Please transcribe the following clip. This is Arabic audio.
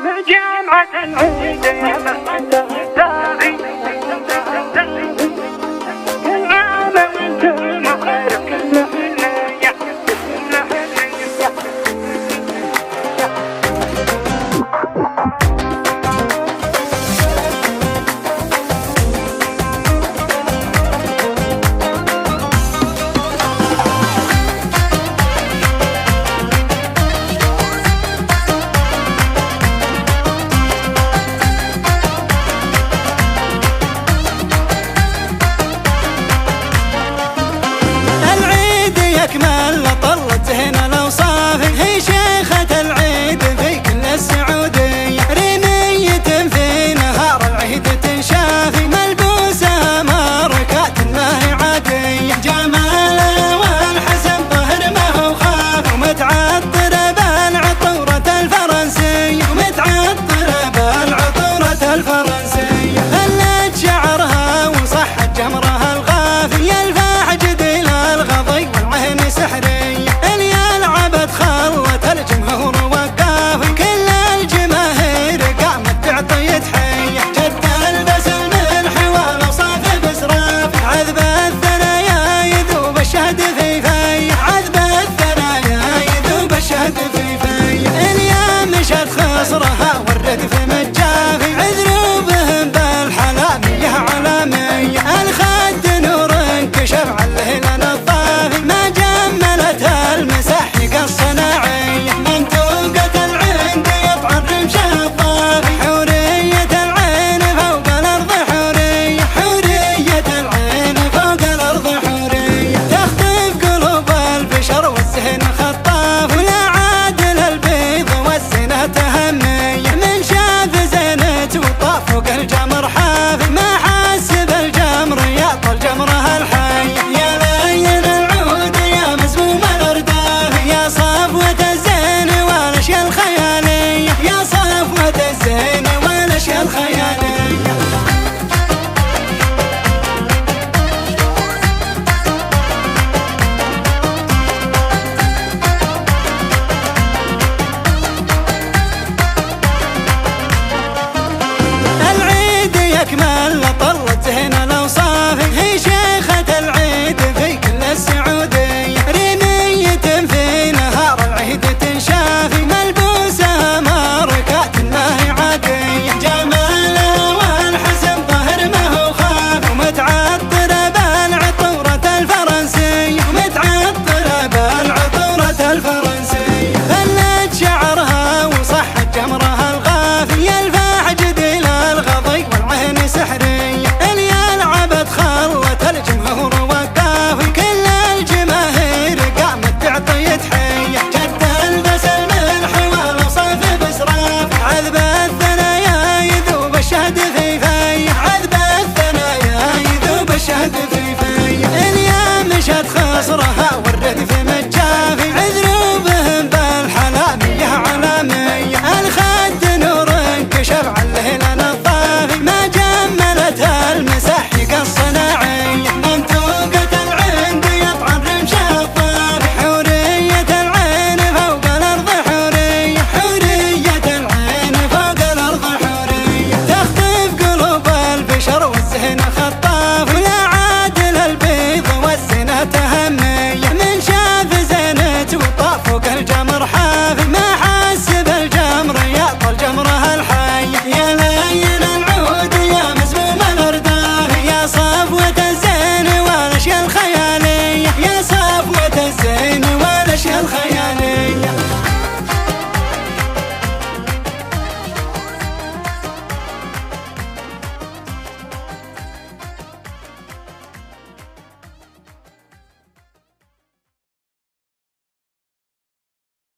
جامعة العيد يا مستاغي كل عام وانتم بخير كلنا يا أكمل طلت هنا الأوصاف هي شيخة العيد في كل السعودية رمية في نهار العيد تنشافي ملبوسة ماركات ما هي عادية جمالها والحسن ظهر ما هو خاف ومتعطرة بالعطورة الفرنسية خلت شعرها وصحت جمرها الغافي يلفح جديل الغضي سحرية اللي لعبت خلت الجمهور وقاف كل الجماهير قامت تعطي تحية جد البس الملح والوصاف بسراف عذب الثنايا يذوب الشهد في فيه اليوم مشت خصرها والردف